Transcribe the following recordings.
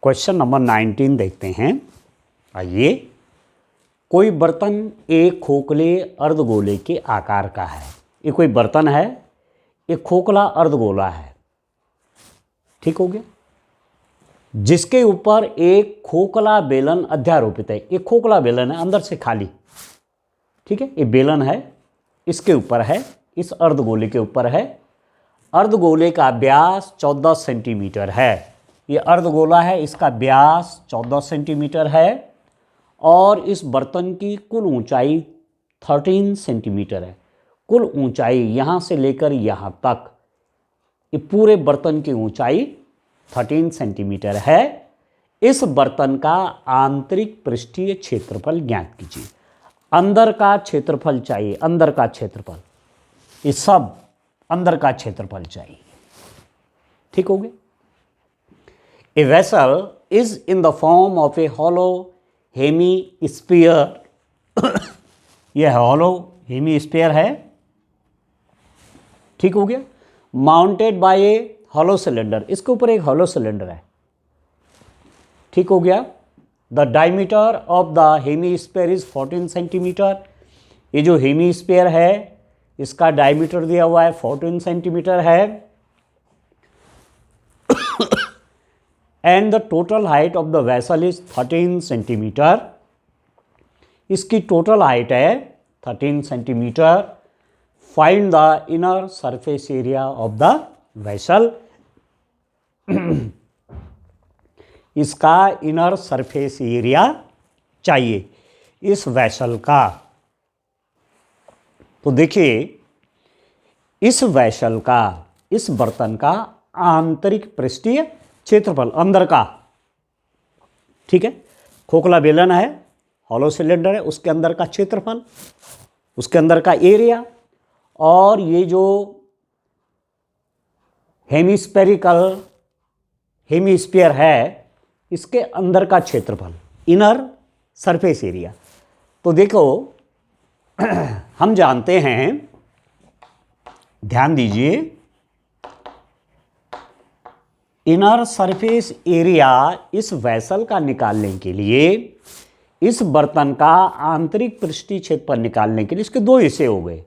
Question number 19 देखते हैं। आइए, कोई बर्तन एक खोखले अर्धगोले के आकार का है। ये कोई बर्तन है, एक खोखला अर्धगोला है, ठीक हो गया, जिसके ऊपर एक खोखला बेलन अध्यारोपित है। एक खोखला बेलन है, अंदर से खाली, ठीक है। ये बेलन है, इसके ऊपर है, इस अर्धगोले के ऊपर है। अर्धगोले का व्यास 14 सेंटीमीटर है। ये अर्धगोला है, इसका व्यास 14 सेंटीमीटर है और इस बर्तन की कुल ऊंचाई 13 सेंटीमीटर है। कुल ऊंचाई यहाँ से लेकर यहाँ तक, ये पूरे बर्तन की ऊंचाई 13 सेंटीमीटर है। इस बर्तन का आंतरिक पृष्ठीय क्षेत्रफल ज्ञात कीजिए। अंदर का क्षेत्रफल चाहिए, अंदर का क्षेत्रफल, ये सब अंदर का क्षेत्रफल चाहिए, ठीक हो गया। A vessel is in the form of a hollow hemisphere यह hollow hemisphere है, ठीक हो गया। माउंटेड बाय ए hollow cylinder, इसके ऊपर एक hollow cylinder है, ठीक हो गया। The diameter of the hemisphere is 14 centimetre. ये जो हेमीस्फीयर है इसका डायमीटर दिया हुआ है 14 सेंटीमीटर है। And the total height of the vessel is 13 centimetre. इसकी टोटल हाइट है 13 centimetre. Find the inner surface area of the vessel. इसका इनर सरफेस एरिया चाहिए इस वेसल का। तो देखिए, इस वेसल का, इस बर्तन का आंतरिक पृष्ठीय क्षेत्रफल, अंदर का, ठीक है। खोखला बेलन है, हॉलो सिलेंडर है, उसके अंदर का क्षेत्रफल, उसके अंदर का एरिया, और ये जो हेमीस्फीयर है इसके अंदर का क्षेत्रफल, इनर सरफेस एरिया। तो देखो, हम जानते हैं, ध्यान दीजिए, इनर सरफेस एरिया इस वेसल का निकालने के लिए, इस बर्तन का आंतरिक पृष्ठीय क्षेत्रफल निकालने के लिए इसके दो हिस्से हो गए।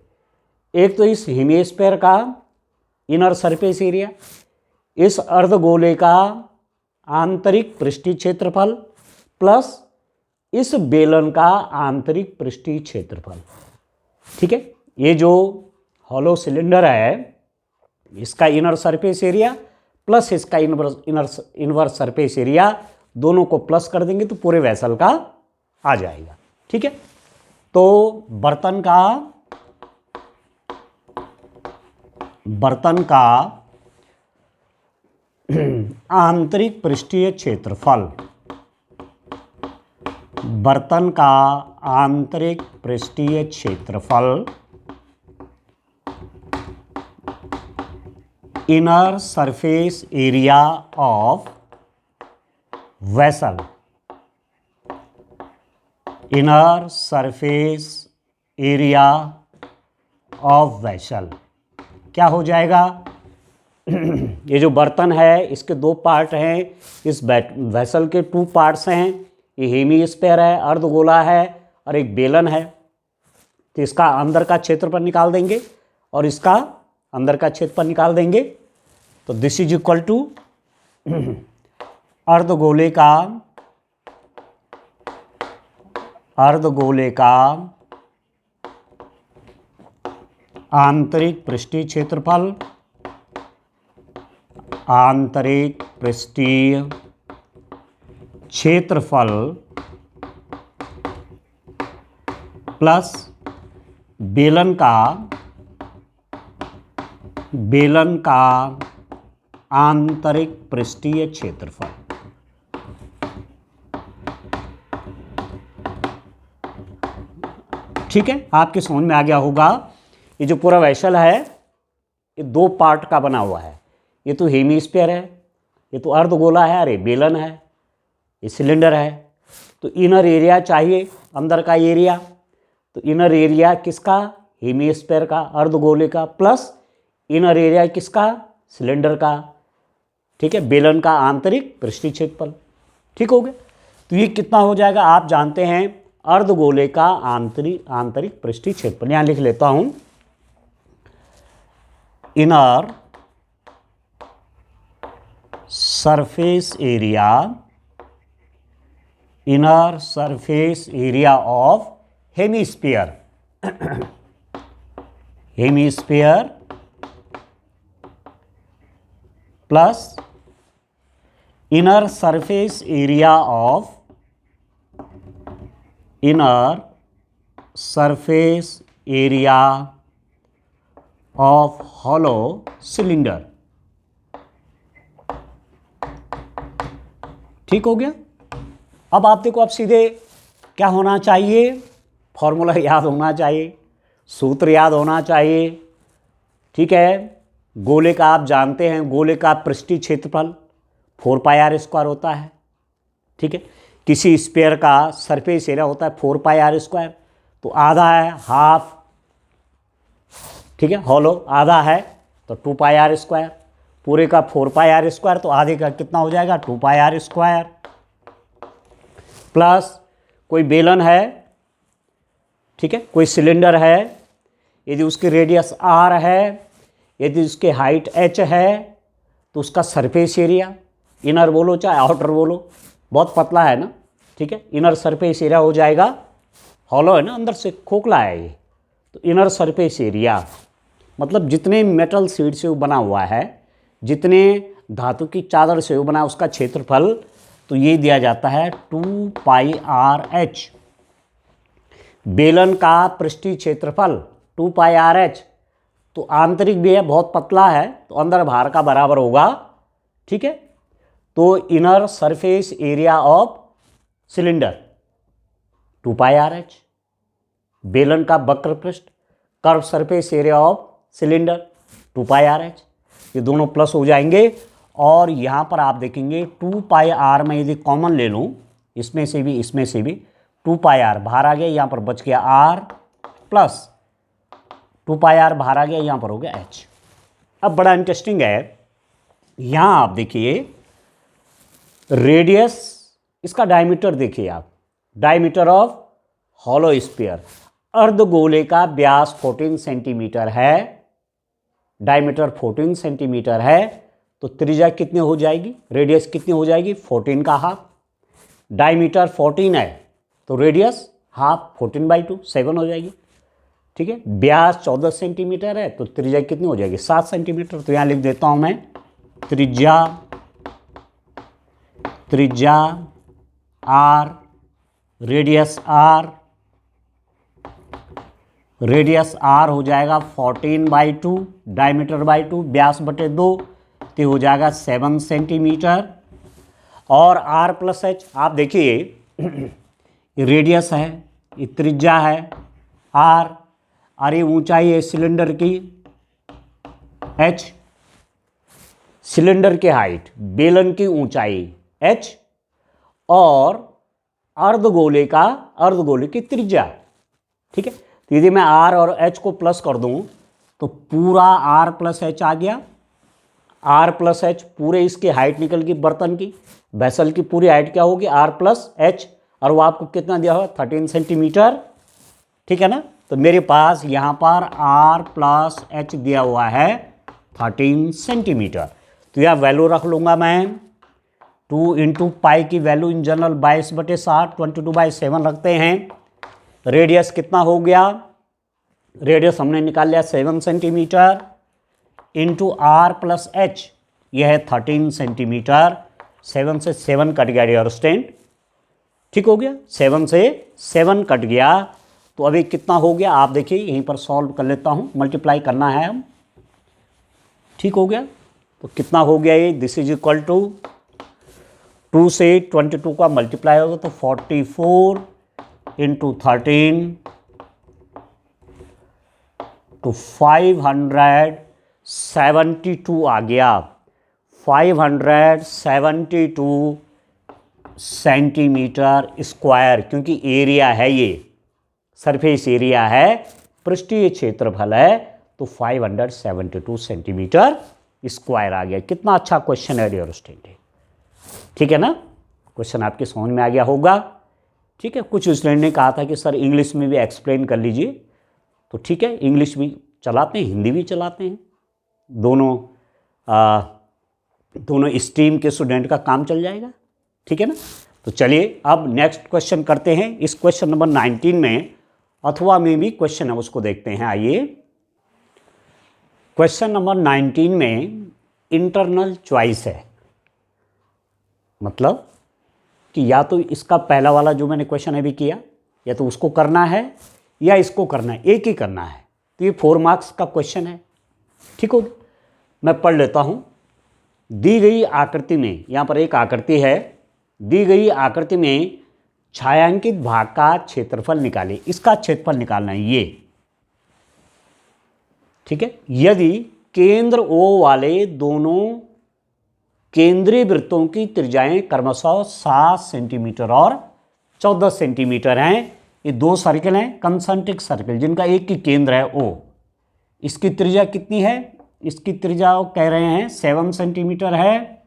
एक तो इस हेमिस्फीयर का इनर सरफेस एरिया, इस अर्धगोले का आंतरिक पृष्ठीय क्षेत्रफल, प्लस इस बेलन का आंतरिक पृष्ठीय क्षेत्रफल, ठीक है। ये जो हॉलो सिलेंडर है इसका इनर सरफेस एरिया प्लस इसका इनवर सरफेस एरिया, दोनों को प्लस कर देंगे तो पूरे वेसल का आ जाएगा, ठीक है। तो बर्तन का आंतरिक पृष्ठीय क्षेत्रफल, बर्तन का आंतरिक पृष्ठीय क्षेत्रफल, inner surface area of vessel, inner surface area of vessel क्या हो जाएगा? ये जो बर्तन है इसके दो पार्ट हैं, इस वेसल के 2 पार्ट्स हैं। ये हेमीस्फीयर है, अर्धगोला है, और एक बेलन है। तो इसका अंदर का क्षेत्रफल निकाल देंगे और इसका अंदर का क्षेत्रफल निकाल देंगे। तो दिस इज इक्वल टू अर्धगोले का आंतरिक पृष्ठीय क्षेत्रफल, आंतरिक पृष्ठीय क्षेत्रफल प्लस बेलन का आंतरिक पृष्ठीय क्षेत्रफल। ठीक है, आपके समझ में आ गया होगा। ये जो पूरा वेसल है ये 2 पार्ट का बना हुआ है। ये तो हेमीस्फीयर है, ये तो अर्धगोला है, अरे बेलन है, ये सिलेंडर है। तो इनर एरिया चाहिए, अंदर का एरिया। तो इनर एरिया किसका? हेमीस्फीयर का, अर्धगोले का, प्लस इनर एरिया किसका? सिलेंडर का, ठीक है, बेलन का आंतरिक पृष्ठीय क्षेत्रफल। ठीक हो गया। तो ये कितना हो जाएगा, आप जानते हैं अर्धगोले का आंतरिक पृष्ठीय क्षेत्रफल। यहां लिख लेता हूं, inner surface area, inner surface area of hemisphere, hemisphere plus inner surface area of, inner surface area of hollow cylinder. ठीक हो गया। अब आप देखो, अब सीधे क्या होना चाहिए, फॉर्मूला याद होना चाहिए, सूत्र याद होना चाहिए। ठीक है, गोले का आप जानते हैं, गोले का पृष्ठीय क्षेत्रफल 4πr² होता है। ठीक है, किसी स्फीयर का सरफेस एरिया होता है 4πr², तो आधा है हाफ। ठीक है, हॉलो आधा है तो 2πr², पूरे का 4πr², तो आधे का कितना हो जाएगा 2πr²। प्लस कोई बेलन है, ठीक है, कोई सिलेंडर है, यदि उसकी रेडियस r है, यदि उसकी हाइट h है, तो उसका सरफेस एरिया, इनर बोलो चाहे आउटर बोलो, बहुत पतला है ना, ठीक है, इनर सरफेस एरिया हो जाएगा, हॉलो है ना, अंदर से खोखला है ये, तो इनर सरफेस एरिया मतलब जितने मेटल शीट से वो बना हुआ है, जितने धातु की चादर से वो बना है, उसका क्षेत्रफल, तो ये दिया जाता है 2πrh। बेलन का पृष्ठीय क्षेत्रफल 2πrh, तो आंतरिक भी है, बहुत पतला है, तो अंदर बाहर का बराबर होगा। ठीक है, तो inner surface area of cylinder 2πrh, बेलन का वक्र पृष्ठ curve surface area of cylinder 2πrh, ये दोनों प्लस हो जाएंगे। और यहाँ पर आप देखेंगे 2πr में यदि कॉमन ले लूँ, इसमें से भी इसमें से भी 2πr बाहर आ गया, यहाँ पर बच गया r प्लस 2πr बाहर आ गया, यहाँ पर हो गया h। अब बड़ा इंटरेस्टिंग है, यहाँ आप देखिए रेडियस, इसका डायमीटर देखिए आप, डायमीटर ऑफ हॉलो स्फीयर, अर्धगोले का व्यास 14 सेंटीमीटर है, डायमीटर 14 सेंटीमीटर है, तो त्रिज्या कितनी हो जाएगी, रेडियस कितनी हो जाएगी 14 का हाफ। डायमीटर 14 है तो रेडियस हाफ 14/2 7 हो जाएगी। ठीक है, व्यास 14 सेंटीमीटर है तो त्रिज्या कितनी हो जाएगी 7 सेंटीमीटर। तो यहाँ लिख देता हूँ मैं, त्रिज्या r, रेडियस r हो जाएगा 14/2, डायमीटर बाई 2, व्यास बटे 2, तो हो जाएगा 7 सेंटीमीटर। और r प्लस h, आप देखिए ये रेडियस है, ये त्रिज्या है r, और ये ऊंचाई है सिलेंडर की h, सिलेंडर की हाइट, बेलन की ऊंचाई h, और अर्धगोले की त्रिज्या। ठीक है, तो यदि मैं r और h को प्लस कर दूं तो पूरा r प्लस h आ गया, r प्लस h, पूरे इसकी हाइट निकल गई, बर्तन की वेसल की पूरी हाइट क्या होगी r प्लस h, और वो आपको कितना दिया हुआ 13 सेंटीमीटर। ठीक है ना, तो मेरे पास यहाँ पर r प्लस h दिया हुआ है 13 सेंटीमीटर। तो यह वैल्यू रख लूँगा मैं, 2 × पाई की वैल्यू इन जनरल 22/60, 22/7 रखते हैं। रेडियस कितना हो गया, रेडियस हमने निकाल लिया 7 centimetre into r plus h, यह है 13 सेंटीमीटर। 7 से 7 कट गया डियर स्टूडेंट, ठीक हो गया, 7 से 7 कट गया। तो अभी कितना हो गया आप देखिए, यहीं पर सॉल्व कर लेता हूँ, मल्टीप्लाई करना है हम। ठीक हो गया, तो कितना हो गया ये, दिस इज इक्वल टू 2 से 22 का मल्टीप्लाई होगा तो 44 × 13 तो 572 आ गया, 572 सेंटीमीटर स्क्वायर, क्योंकि एरिया है ये, सरफेस एरिया है, पृष्ठीय क्षेत्रफल है, तो 572 सेंटीमीटर स्क्वायर आ गया। कितना अच्छा क्वेश्चन है डियर स्टूडेंट, ठीक है ना। क्वेश्चन आपके समझ में आ गया होगा। ठीक है, कुछ स्टूडेंट ने कहा था कि सर इंग्लिश में भी एक्सप्लेन कर लीजिए, तो ठीक है, इंग्लिश भी चलाते हैं, हिंदी भी चलाते हैं, दोनों स्ट्रीम के स्टूडेंट का काम चल जाएगा। ठीक है ना। तो चलिए अब नेक्स्ट क्वेश्चन करते हैं। इस क्वेश्चन नंबर 19 में अथवा में भी क्वेश्चन है, उसको देखते हैं। आइए, क्वेश्चन नंबर 19 में इंटरनल चॉइस है, मतलब कि या तो इसका पहला वाला जो मैंने क्वेश्चन अभी किया, या तो उसको करना है या इसको करना है, एक ही करना है। तो ये 4 मार्क्स का क्वेश्चन है। ठीक हो, मैं पढ़ लेता हूँ। दी गई आकृति में, यहाँ पर एक आकृति है, दी गई आकृति में छायांकित भाग का क्षेत्रफल निकालिए। इसका क्षेत्रफल निकालना है ये। ठीक है, यदि केंद्र O वाले दोनों केंद्रीय वृत्तों की त्रिज्याएं क्रमशः 7 सेंटीमीटर और 14 सेंटीमीटर हैं, ये दो सर्किल हैं, कंसंट्रिक सर्किल, जिनका एक ही केंद्र है O। इसकी त्रिज्या कितनी है? इसकी त्रिज्या कह रहे हैं 7 सेंटीमीटर है,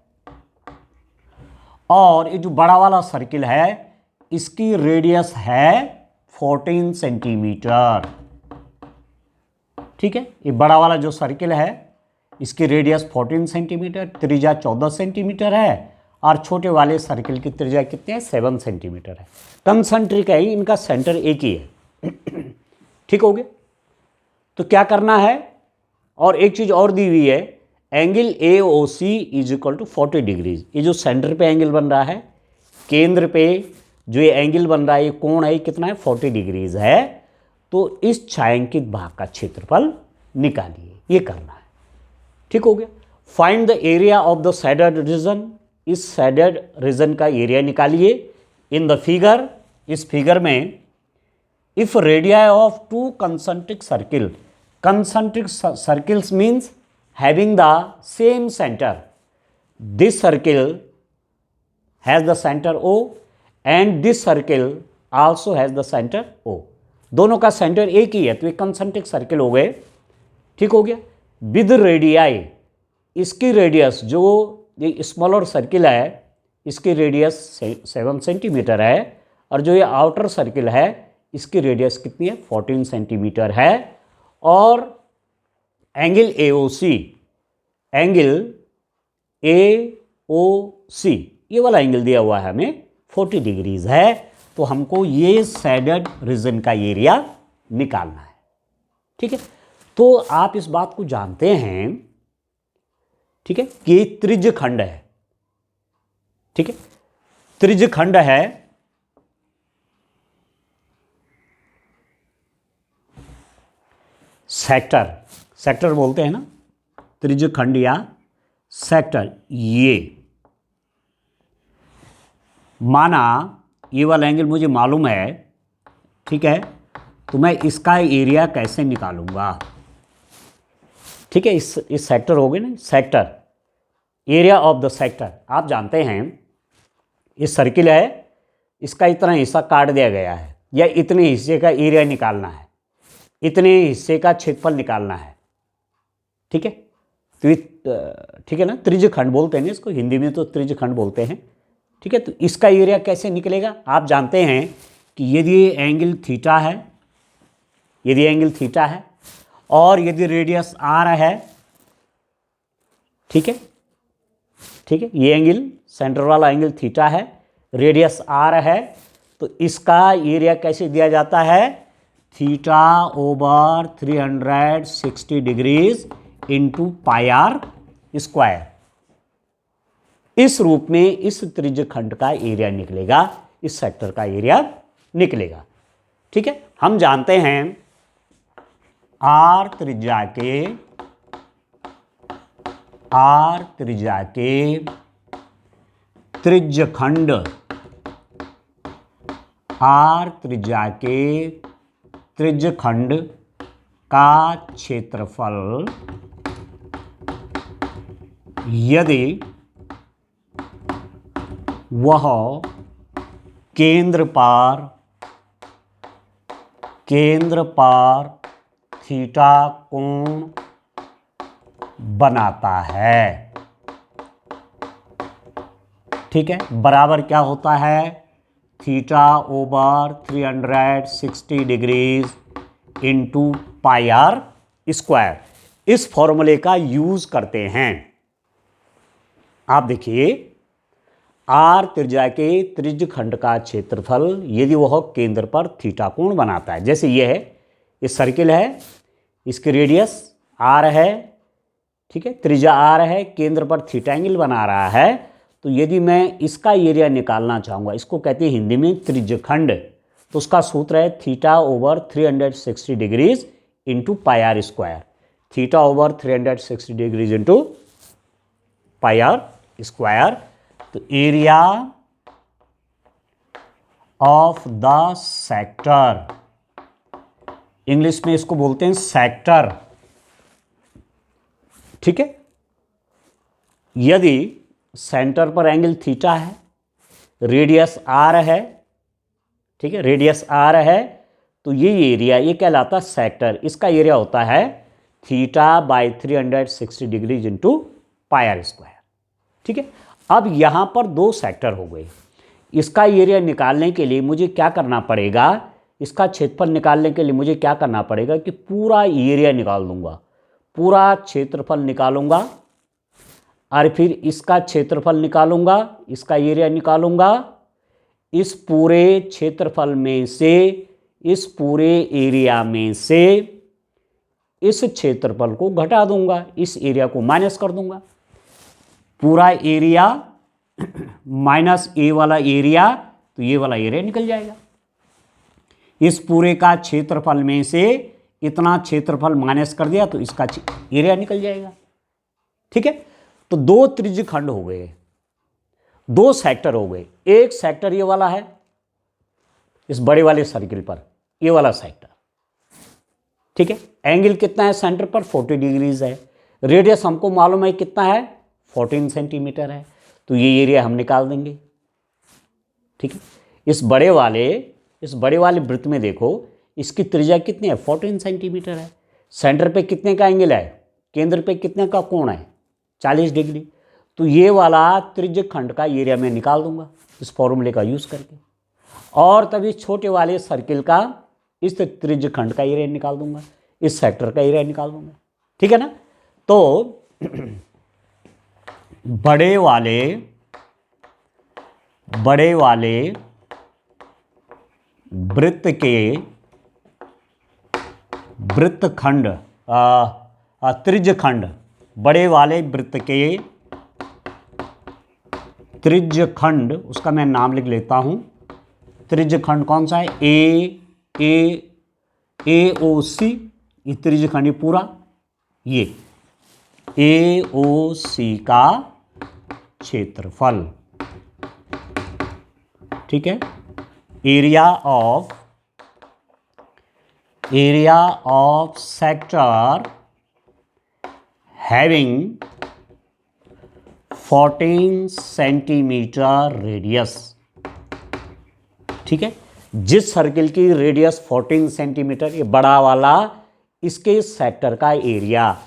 और ये जो बड़ा वाला सर्किल है इसकी रेडियस है 14 सेंटीमीटर। ठीक है, ये बड़ा वाला जो सर्किल है इसकी रेडियस 14 सेंटीमीटर, त्रिज्या 14 सेंटीमीटर है, और छोटे वाले सर्किल की त्रिज्या कितनी है? 7 सेंटीमीटर है। कंसंट्रिक है, इनका सेंटर एक ही है। ठीक हो गया। तो क्या करना है, और एक चीज और दी हुई है, angle AOC is equal to 40 degrees. ये जो सेंटर पे एंगल बन रहा है, केंद्र पे जो ये एंगल बन रहा है, ये कोण है कितना है? 40 डिग्रीज है। तो इस छायांकित भाग का क्षेत्रफल निकालिए, ये करना है। ठीक हो गया। Find the area of the shaded region. इस शेडेड रीजन का एरिया निकालिए। इन द फिगर, इस फिगर में if radii of 2 concentric circle, concentric circles means having the same center, this circle has the center O and this circle also has the center O। दोनों का centre एक ही है, तो ये concentric circle हो गए। ठीक हो गया। विद रेडियाई, इसकी रेडियस, जो ये स्मॉलर सर्किल है इसकी रेडियस 7 सेंटीमीटर है, और जो ये आउटर सर्किल है इसकी रेडियस कितनी है? 14 सेंटीमीटर है। और एंगल AOC, एंगल AOC ये वाला एंगल दिया हुआ है हमें 40 डिग्रीज है। तो हमको ये शेडेड रीजन का एरिया निकालना है। ठीक है, तो आप इस बात को जानते हैं, ठीक है, कि त्रिज्यखंड है। ठीक है, त्रिज्यखंड है, सेक्टर, सेक्टर बोलते हैं ना, त्रिज्यखंड या सेक्टर। ये माना ये वाला एंगल मुझे मालूम है, ठीक है, तो मैं इसका एरिया कैसे निकालूंगा? ठीक है, इस सेक्टर हो गए ना, sector, area of the sector. आप जानते हैं ये सर्किल है, इसका इतना हिस्सा काट दिया गया है, या इतने हिस्से का एरिया निकालना है, इतने हिस्से का क्षेत्रफल निकालना है। ठीक है, तो ये ठीक है ना, त्रिज्यखंड बोलते हैं इसको, हिंदी में तो त्रिज्यखंड बोलते हैं। ठीक है, तो इसका एरिया कैसे निकलेगा? आप जानते हैं कि यदि एंगल थीटा है, यदि एंगल थीटा है और यदि रेडियस r है, ठीक है, ठीक है, ये एंगल सेंटर वाला एंगल थीटा है, रेडियस r है, तो इसका एरिया कैसे दिया जाता है? Theta over 360 degrees into pi r square. इस रूप में इस त्रिज्यखंड का एरिया निकलेगा, इस सेक्टर का एरिया निकलेगा। ठीक है, हम जानते हैं आर त्रिज्या के त्रिज्यखंड, आर त्रिज्या के त्रिज्यखंड का क्षेत्रफल यदि वह केंद्र पर थीटा कोण बनाता है। ठीक है, बराबर क्या होता है, theta over 360 degrees into pi r square. इस फॉर्मूले का यूज करते हैं। आप देखिए, आर त्रिज्या के त्रिज्य खंड का क्षेत्रफल यदि वह केंद्र पर थीटा कोण बनाता है, जैसे ये है, ये सर्किल है, इसकी रेडियस आर है, ठीक है, त्रिज्या आर है, केंद्र पर थीटा एंगल बना रहा है, तो यदि मैं इसका एरिया निकालना चाहूँगा, इसको कहते हैं हिंदी में त्रिज्य खंड, तो उसका सूत्र है theta over 360 degrees into pi r square. Theta over 360 degrees into pi r square. तो area of the sector, English में इसको बोलते हैं सेक्टर, ठीक है। यदि सेंटर पर एंगल थीटा है, रेडियस आर है, ठीक है, रेडियस आर है, तो ये एरिया, ये कहलाता सेक्टर, इसका एरिया होता है theta by 360 degrees into pi r square, ठीक है। अब यहां पर दो सेक्टर हो गए, इसका एरिया निकालने के लिए मुझे क्या करना पड़ेगा, इसका क्षेत्रफल निकालने के लिए मुझे क्या करना पड़ेगा कि पूरा एरिया निकाल दूंगा, पूरा क्षेत्रफल निकालूंगा, और फिर इसका क्षेत्रफल निकालूंगा, इसका एरिया निकालूंगा, इस पूरे क्षेत्रफल में से, इस पूरे एरिया में से इस क्षेत्रफल को घटा दूंगा, इस एरिया को माइनस कर दूंगा, पूरा एरिया माइनस ए वाला एरिया, तो ये वाला एरिया निकल जाएगा। इस पूरे का क्षेत्रफल में से इतना क्षेत्रफल माइनस कर दिया तो इसका एरिया निकल जाएगा, ठीक है। तो दो त्रिज्य खंड हो गए, दो सेक्टर हो गए। एक सेक्टर ये वाला है, इस बड़े वाले सर्किल पर ये वाला सेक्टर, ठीक है। एंगल कितना है सेंटर पर, 40 डिग्रीज है। रेडियस हमको मालूम है कितना है, 14 सेंटीमीटर है, तो ये एरिया हम निकाल देंगे, ठीक है। इस बड़े वाले वृत्त में देखो, इसकी त्रिज्या कितनी है, 14 सेंटीमीटर है। सेंटर पे कितने का एंगल है, केंद्र पे कितने का कोण है, 40 डिग्री। तो ये वाला त्रिज्य खंड का एरिया मैं निकाल दूंगा इस फॉर्मूले का यूज करके, और तभी छोटे वाले सर्किल का इस त्रिज्य खंड का एरिया निकाल दूंगा, इस सेक्टर का एरिया निकाल दूंगा, ठीक है ना। तो बड़े वाले वृत्त के वृत्तखंड, त्रिज्य खंड, बड़े वाले वृत्त के त्रिज्य खंड, उसका मैं नाम लिख लेता हूं। त्रिज्य खंड कौन सा है, ए ओ सी, ये त्रिज्य खंड पूरा, ये ए ओ सी का क्षेत्रफल, ठीक है। Area of sector having 14 centimetre radius, ठीक है। जिस सर्किल की रेडियस 14 सेंटीमीटर, ये बड़ा वाला, इसके सेक्टर का एरिया,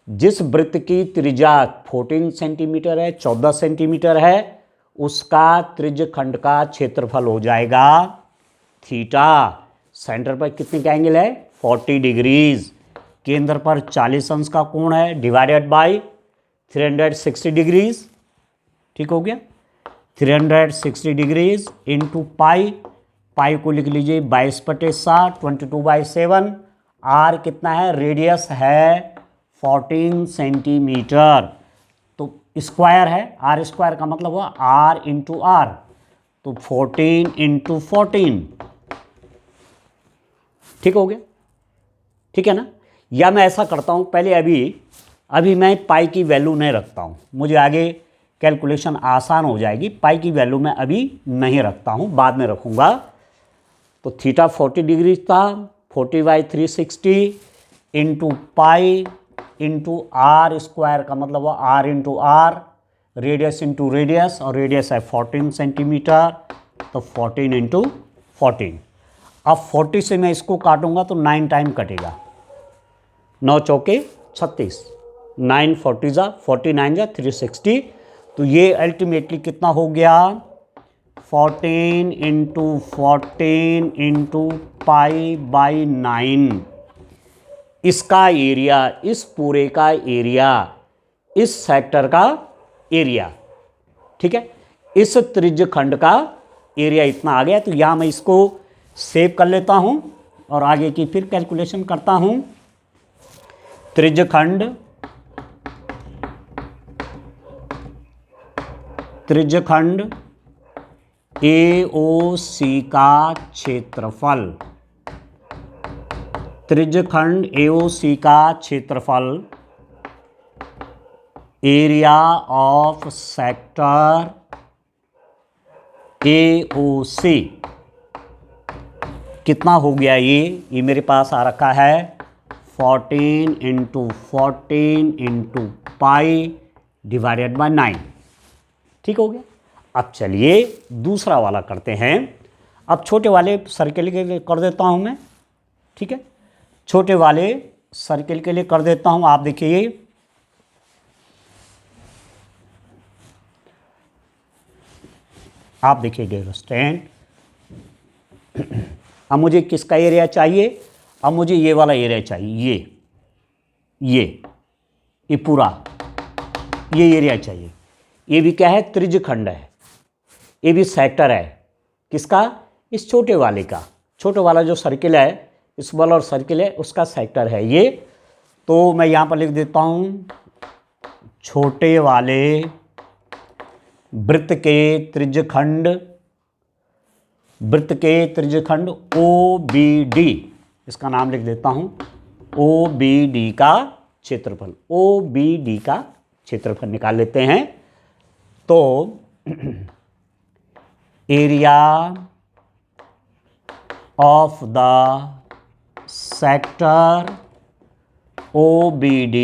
जिस वृत्त की त्रिज्या 14 सेंटीमीटर है, 14 सेंटीमीटर है, उसका त्रिज्य खंड का क्षेत्रफल हो जाएगा थीटा। सेंटर पर कितने का एंगल है, 40 डिग्रीज, केंद्र पर 40 अंश का कोण है, डिवाइडेड बाय 360 डिग्रीज, ठीक हो गया। 360 डिग्रीज इंटू पाई को लिख लीजिए 22/7, 22/7। आर कितना है, रेडियस है 14 सेंटीमीटर, तो स्क्वायर है, आर स्क्वायर का मतलब हुआ आर इंटू आर, तो 14 इंटू 14, ठीक हो गया, ठीक है ना। या मैं ऐसा करता हूं, पहले अभी मैं पाई की वैल्यू नहीं रखता हूं, मुझे आगे कैलकुलेशन आसान हो जाएगी। पाई की वैल्यू मैं अभी नहीं रखता हूं, बाद में रखूंगा। तो थीटा 40 डिग्री था, 40/360 into pi into r square का मतलब हुआ r into r, radius into radius, और रेडियस है 14 सेंटीमीटर, तो 14 इंटू 14। अब 40 से मैं इसको काटूंगा तो 9 टाइम कटेगा, 9 चौके 36, 9 40 जा 49 जा 360, तो ये अल्टीमेटली कितना हो गया, 14 इंटू 14 इंटू पाई बाई 9। इसका एरिया, इस पूरे का एरिया, इस सेक्टर का एरिया, ठीक है, इस त्रिज्यखंड का एरिया इतना आ गया। तो यहाँ मैं इसको सेव कर लेता हूँ और आगे की फिर कैलकुलेशन करता हूँ। त्रिज्यखंड AOC का क्षेत्रफल, त्रिज्यखंड AOC का क्षेत्रफल, एरिया ऑफ सेक्टर AOC कितना हो गया, ये मेरे पास आ रखा है 14 into 14 into pi divided by 9। ठीक हो गया। अब चलिए दूसरा वाला करते हैं। अब छोटे वाले सर्किल के लिए कर देता हूं मैं, ठीक है, छोटे वाले सर्किल के लिए कर देता हूं। आप देखिए, आप देखिए स्टैंड। अब मुझे किसका एरिया चाहिए, अब मुझे ये वाला एरिया चाहिए, ये पूरा ये एरिया चाहिए। ये भी क्या है, त्रिज्यखंड है, ये भी सेक्टर है किसका, इस छोटे वाले का। छोटे वाला जो सर्किल है, इस वाला और सर्किल है, उसका सेक्टर है ये। तो मैं यहाँ पर लिख देता हूँ, छोटे वाले वृत्त के त्रिज्यखंड, वृत्त के त्रिज्यखंड OBD, इसका नाम लिख देता हूँ OBD का क्षेत्रफल। OBD का क्षेत्रफल निकाल लेते हैं। तो area of the sector OBD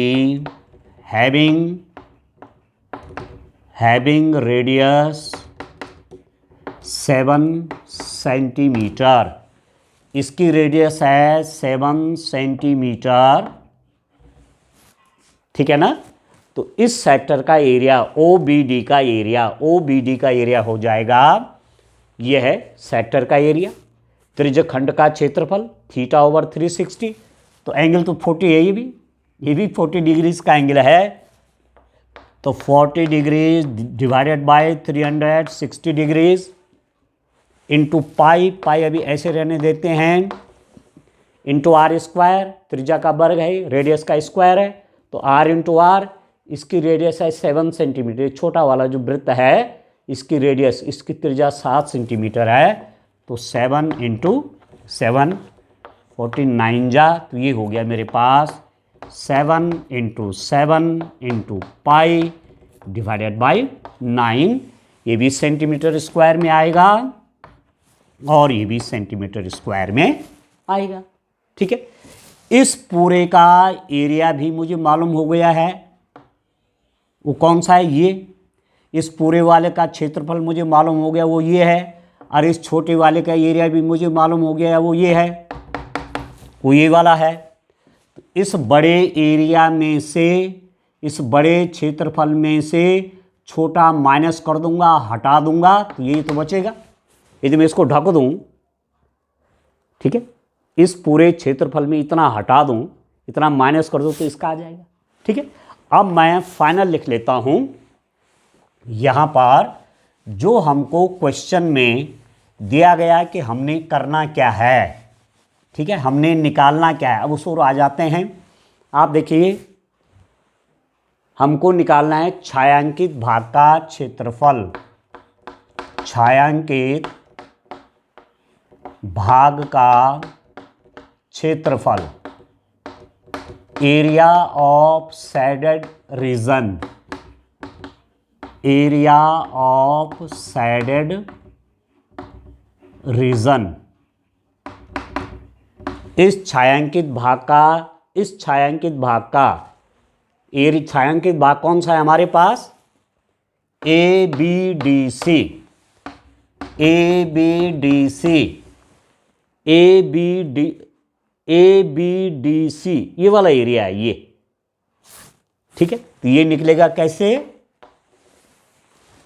having radius 7 centimetre, इसकी रेडियस है 7 सेंटीमीटर, ठीक है ना। तो इस सेक्टर का एरिया OBD का एरिया हो जाएगा, यह है सेक्टर का एरिया, त्रिज्यखंड का क्षेत्रफल θ/360। तो एंगल तो 40 है, ये भी 40 डिग्रीज का एंगल है। तो 40 degrees divided by 360 degrees into पाई अभी ऐसे रहने देते हैं, इंटू R², त्रिज्या का वर्ग है, रेडियस का स्क्वायर है, तो R इंटू R, इसकी रेडियस है 7 सेंटीमीटर। छोटा वाला जो वृत्त है, इसकी रेडियस, इसकी त्रिज्या 7 सेंटीमीटर है। तो 7 इंटू 7 49 जा, तो ये हो गया मेरे पास 7 into 7 into pi divided by 9। ये भी सेंटीमीटर स्क्वायर में आएगा और ये भी सेंटीमीटर स्क्वायर में आएगा, ठीक है। इस पूरे का एरिया भी मुझे मालूम हो गया है, वो कौन सा है, ये। इस पूरे वाले का क्षेत्रफल मुझे मालूम हो गया, वो ये है। और इस छोटे वाले का एरिया भी मुझे मालूम हो गया, वो ये है, वो ये वाला है। तो इस बड़े एरिया में से, इस बड़े क्षेत्रफल में से छोटा माइनस कर दूंगा, हटा दूंगा, तो यही तो बचेगा। यदि मैं इसको ढक दूं, ठीक है, इस पूरे क्षेत्रफल में इतना हटा दूं, इतना माइनस कर दूं, तो इसका आ जाएगा, ठीक है। अब मैं फाइनल लिख लेता हूं। यहां पर जो हमको क्वेश्चन में दिया गया कि हमने करना क्या है, ठीक है, हमने निकालना क्या है। अब उस ओर आ जाते हैं। आप देखिए, हमको निकालना है छायांकित भाग का क्षेत्रफल, छायांकित भाग का क्षेत्रफल, area of shaded region, area of shaded region. इस छायांकित भाग का छायांकित भाग कौन सा है हमारे पास, ABDC, ये वाला एरिया है ये, ठीक है। तो ये निकलेगा कैसे,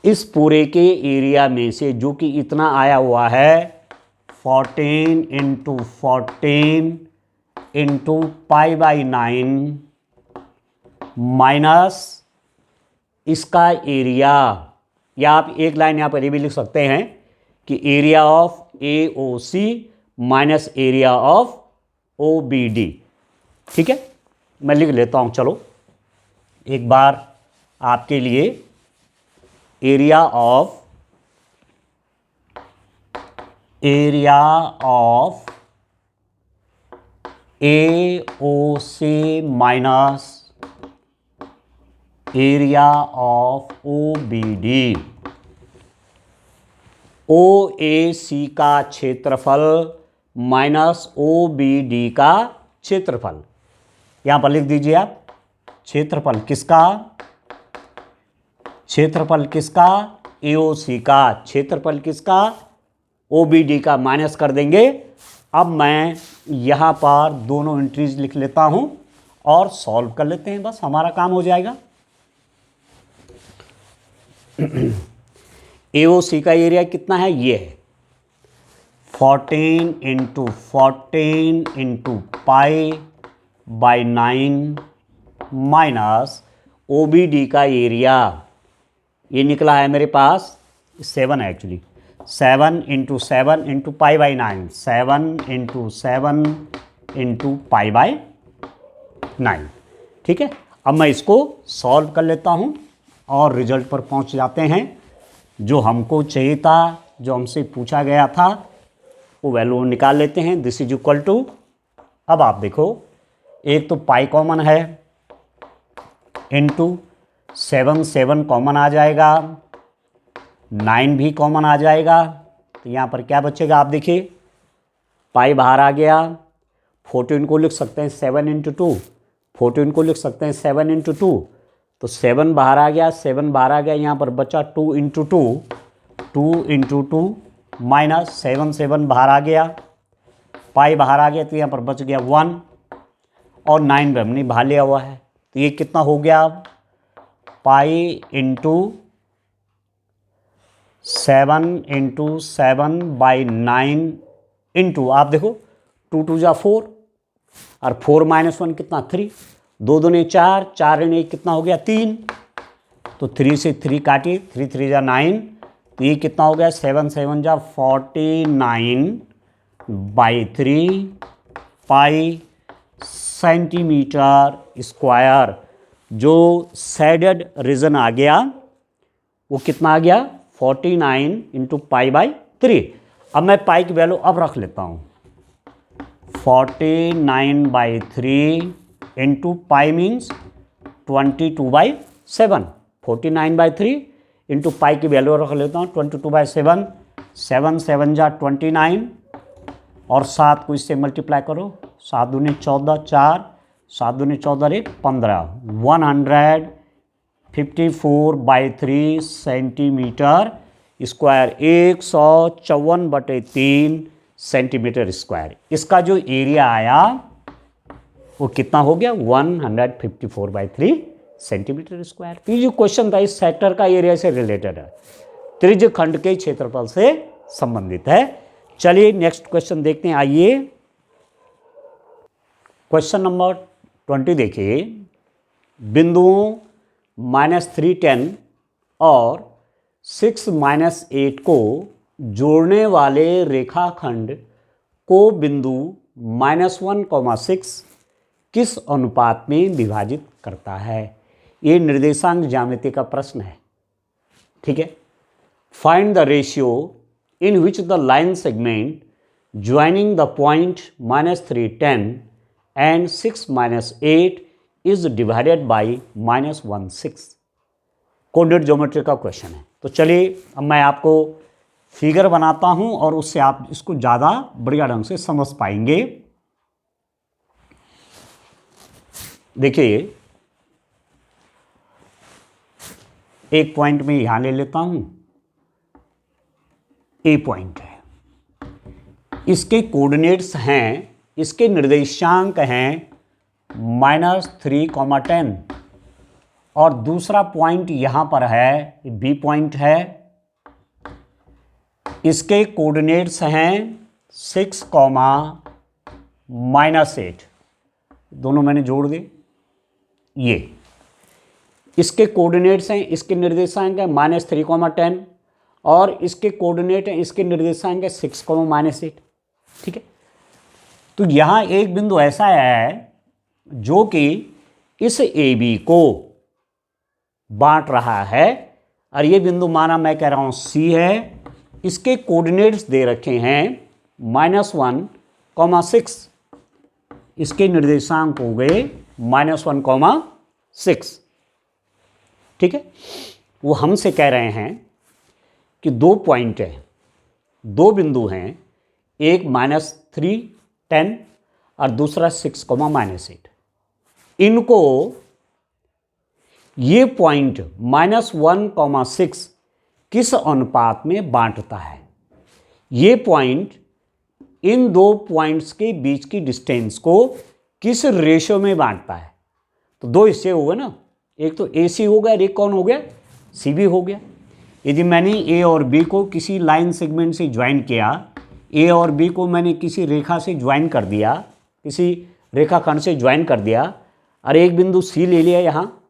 इस पूरे के एरिया में से जो कि इतना आया हुआ है 14 into 14 into pi by 9 minus इसका एरिया, या आप एक लाइन यहाँ पर ये भी लिख सकते हैं कि area of AOC minus area of OBD। ठीक है, मैं लिख लेता हूँ। चलो एक बार आपके लिए area of AOC minus area of OBD। OAC का क्षेत्रफल माइनस OBD का क्षेत्रफल, यहां पर लिख दीजिए आप। क्षेत्रफल किसका? क्षेत्रफल किसका? AOC का। क्षेत्रफल किसका? OBD का। माइनस कर देंगे। अब मैं यहां पर दोनों एंट्रीज लिख लेता हूं और सॉल्व कर लेते हैं, बस हमारा काम हो जाएगा। AOC का एरिया कितना है? ये है 14 into 14 into pi by 9 minus OBD का एरिया, ये निकला है मेरे पास 7 है actually, 7 into 7 into pi by 9, 7 into 7 into pi by 9। ठीक है, अब मैं इसको सॉल्व कर लेता हूँ और रिजल्ट पर पहुँच जाते हैं। जो हमको चाहिए था, जो हमसे पूछा गया था, वो वैल्यू निकाल लेते हैं। दिस इज इक्वल टू, अब आप देखो, एक तो पाई कॉमन है इंटू 7 कॉमन आ जाएगा, 9 भी कॉमन आ जाएगा, तो यहाँ पर क्या बचेगा आप देखिए, पाई बाहर आ गया। 14 को लिख सकते हैं 7 इंटू 2, 14 को लिख सकते हैं 7 इंटू 2, तो 7 बाहर आ गया, 7 बाहर आ गया, यहाँ पर बचा 2 इंटू 2, 2 इंटू 2 माइनस 7 बाहर आ गया, पाई बाहर आ गया, तो यहाँ पर बच गया 1 और 9 भी हमने बाहर लिया हुआ है, तो ये कितना हो गया अब, pi into 7 into 7 by 9 into, आप देखो 2 2 जा 4 और 4 माइनस 1 कितना 3, 2 दूने 4, 4 ऋण 1 कितना हो गया 3, तो 3 से 3 काटिए, 3 3 जा 9, तो ये कितना हो गया 7 7 जा 49 बाई 3 पाई सेंटीमीटर स्क्वायर। जो शेडेड रीजन आ गया वो कितना आ गया 49 इंटू पाई बाई 3। अब मैं पाई की वैल्यू अब रख लेता हूँ, 49 by 3 into pi means 22 by 7, 49 by 3 into pi की वैल्यू रख लेता हूँ 22 बाई 7, 7 7 जा 29 और 7 को इससे मल्टीप्लाई करो, 7 दूनी 14, 4, 7 दूनी 14 रे 15, 154 by 3 centimetre square, 154/3 centimetre square. इसका जो एरिया आया वो कितना हो गया 154/3 सेंटीमीटर स्क्वायर। तो ये जो क्वेश्चन था इस सेक्टर का एरिया से रिलेटेड है, त्रिज्य खंड के क्षेत्रफल से संबंधित है। चलिए नेक्स्ट क्वेश्चन देखते हैं। आइए क्वेश्चन नंबर 20 देखिए, बिंदुओं -3 10 और 6 -8 को जोड़ने वाले रेखाखंड को बिंदु -1,6 किस अनुपात में विभाजित करता है? ये निर्देशांक ज्यामिति का प्रश्न है। ठीक है, find the ratio in which the line segment joining the point -3 10 and 6 -8 is divided by -1,6। Coordinate geometry का क्वेश्चन है। तो चलिए अब मैं आपको फिगर बनाता हूं और उससे आप इसको ज़्यादा बढ़िया ढंग से समझ पाएंगे। देखिए एक पॉइंट में यहां ले लेता हूं, ए पॉइंट है, इसके कोऑर्डिनेट्स हैं, इसके निर्देशांक हैं -3, 10 और दूसरा पॉइंट यहां पर है, बी पॉइंट है, इसके कोऑर्डिनेट्स हैं 6, -8, दोनों मैंने जोड़ दिए। ये इसके कोऑर्डिनेट्स हैं, इसके निर्देशांक है -3, 10, और इसके कोऑर्डिनेट हैं, इसके निर्देशांक है 6, -8। ठीक है, तो यहां एक बिंदु ऐसा है जो कि इस ए बी को बांट रहा है, और ये बिंदु माना मैं कह रहा हूं सी है, इसके कोऑर्डिनेट्स दे रखे हैं -1, 6, इसके निर्देशांक हो गए -1, 6। ठीक है, वो हमसे कह रहे हैं कि 2 पॉइंट है, 2 बिंदु हैं, एक -3, 10 और दूसरा 6, -8। इनको ये पॉइंट -1, 6 किस अनुपात में बांटता है? ये पॉइंट इन 2 पॉइंट्स के बीच की डिस्टेंस को किस रेशियो में बांटता है? तो 2 हिस्से हो गए ना, एक तो ए सी हो गया और एक कौन हो गया, सी बी हो गया। यदि मैंने ए और बी को किसी लाइन सेगमेंट से ज्वाइन किया, ए और बी को मैंने किसी रेखा से ज्वाइन कर दिया, किसी रेखाखंड से ज्वाइन कर दिया, और एक बिंदु सी ले लिया यहाँ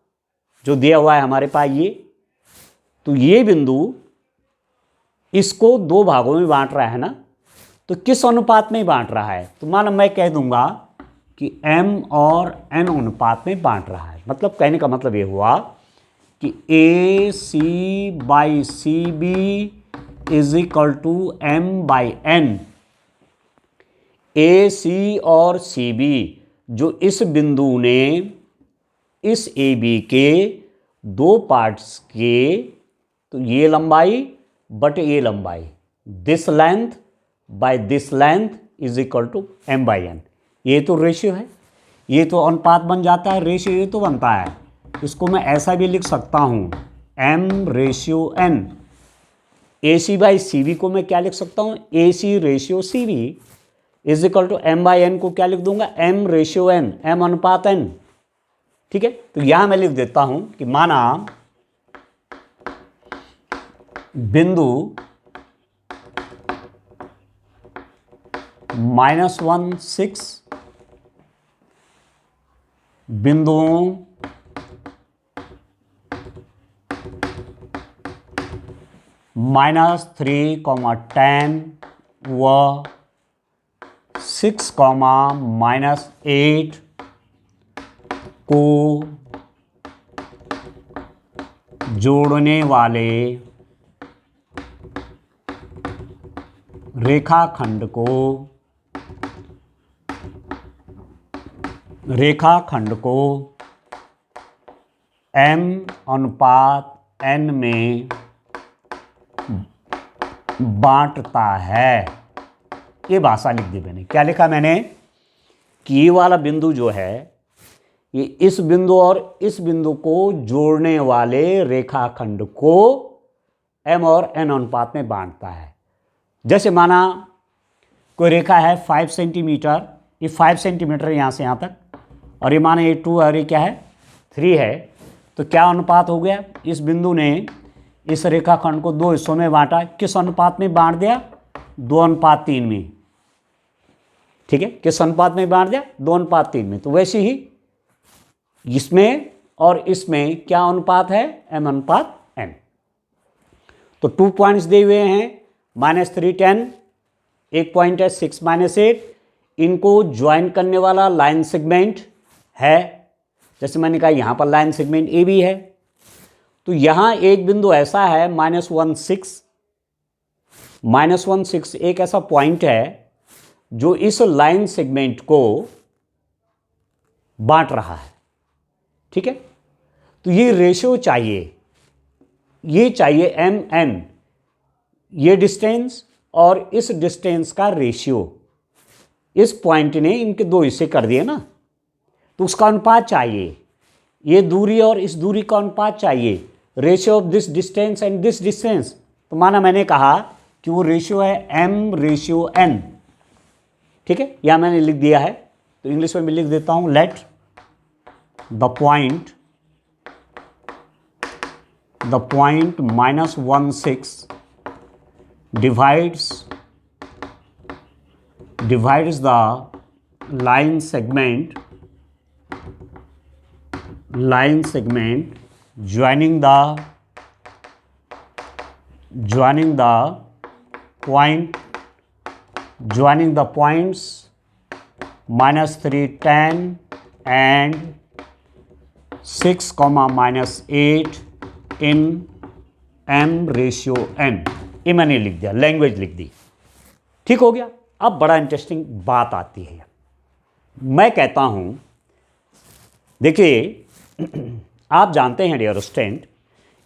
जो दिया हुआ है हमारे पास ये, तो ये बिंदु इसको 2 भागों में बांट रहा है ना, तो किस अनुपात में बांट रहा है? तो मानो मैं कह दूंगा कि m और n अनुपात में बांट रहा है। मतलब कहने का मतलब ये हुआ कि A C by C B is equal to m/n। A C और सी बी जो इस बिंदु ने इस ए बी के 2 पार्ट्स के, तो ये लंबाई बट ये लंबाई, this length by this length is equal to m/n। ये तो रेशियो है, ये तो अनुपात बन जाता है, रेशियो ये तो बनता है। इसको मैं ऐसा भी लिख सकता हूँ m/n। A C by C B को मैं क्या लिख सकता हूँ, A C ratio C B is equal to m/n को क्या लिख दूंगा, m/n, m अनुपात n। ठीक है, तो यहां मैं लिख देता हूं कि माना बिंदु -1, 6 बिंदुओं -3, 10 व 6, -8 को जोड़ने वाले रेखाखंड को m/n में बांटता है। ये भाषा लिख दी मैंने। क्या लिखा मैंने कि ये वाला बिंदु जो है ये इस बिंदु और इस बिंदु को जोड़ने वाले रेखाखंड को m और n अनुपात में बांटता है। जैसे माना कोई रेखा है 5 सेंटीमीटर, ये 5 सेंटीमीटर यहाँ से यहाँ तक, और ये माना ये 2 और ये क्या है 3 है, तो क्या अनुपात हो गया, इस बिंदु ने इस रेखाखंड को 2 हिस्सों में बांटा। किस अनुपात में बांट दिया, 2:3 में। ठीक है, किस अनुपात में बांट दिया, 2:3 में। तो वैसे ही इसमें और इसमें क्या अनुपात है, m/n। तो 2 पॉइंट्स दिए हुए हैं, -3, 10, एक पॉइंट है 6, -8। इनको ज्वाइन करने वाला लाइन सेगमेंट है, जैसे मैंने कहा यहां पर लाइन सेगमेंट ए बी है। तो यहां एक बिंदु ऐसा है -1, 6 एक ऐसा पॉइंट है जो इस लाइन सेगमेंट को बांट रहा है। ठीक है, तो ये रेशियो चाहिए, ये चाहिए m/n, ये डिस्टेंस और इस डिस्टेंस का रेशियो। इस पॉइंट ने इनके 2 हिस्से कर दिए ना, तो उसका अनुपात चाहिए, ये दूरी और इस दूरी का अनुपात चाहिए, ratio of this distance and this distance. तो माना मैंने कहा कि वो रेशियो है m/n। ठीक है, यह मैंने लिख दिया है, तो इंग्लिश में भी लिख देता हूं, let the point the point -16 divides the line segment joining the points -3, 10 and 6, -8 in m/n। ये मैंने लिख दिया, लैंग्वेज लिख दी। ठीक हो गया। अब बड़ा इंटरेस्टिंग बात आती है। मैं कहता हूं, देखिए आप जानते हैं डियर स्टूडेंट,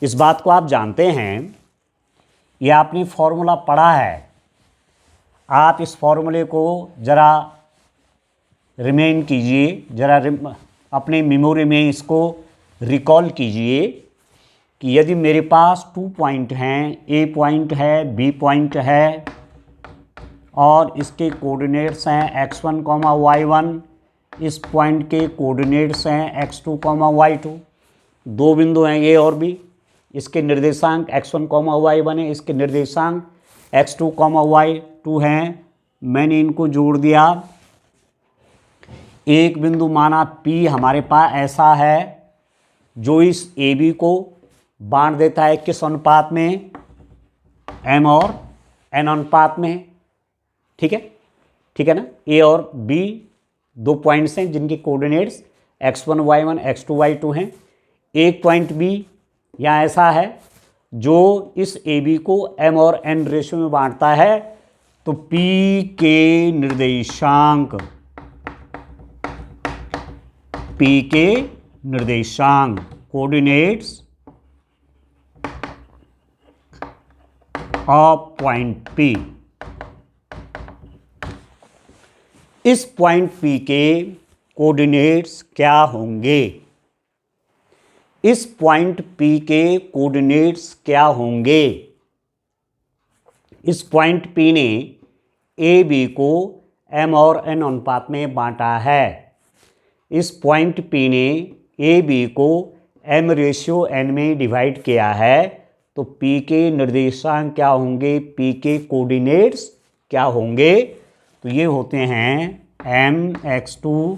इस बात को आप जानते हैं, ये आपने फॉर्मूला पढ़ा है। आप इस फॉर्मूले को ज़रा रिमेन कीजिए, ज़रा अपने मेमोरी में इसको रिकॉल कीजिए कि यदि मेरे पास 2 पॉइंट हैं, ए पॉइंट है, बी पॉइंट है और इसके कोऑर्डिनेट्स हैं x1, y1, इस पॉइंट के कोऑर्डिनेट्स हैं x2, y2, दो बिंदु हैं ए और बी, इसके निर्देशांक x1, y1 है, इसके निर्देशांक x2, y2 हैं। मैंने इनको जोड़ दिया। एक बिंदु माना P हमारे पास ऐसा है जो इस AB को बांट देता है किस अनुपात में, M और N अनुपात में। ठीक है ना। A और B दो पॉइंट्स हैं जिनके coordinates x1, y1, x2, y2 हैं। एक पॉइंट B यहाँ ऐसा है जो इस AB को M और N रेशियो में बांटता है। तो P के निर्देशांक कोऑर्डिनेट्स ऑफ पॉइंट P, इस पॉइंट P के कोऑर्डिनेट्स क्या होंगे? इस पॉइंट P के कोऑर्डिनेट्स क्या होंगे? इस पॉइंट P ने AB को M और N अनुपात में बांटा है। इस पॉइंट P ने AB को M/N में डिवाइड किया है। तो P के निर्देशांक क्या होंगे? P के कोऑर्डिनेट्स क्या होंगे? तो ये होते हैं mx2,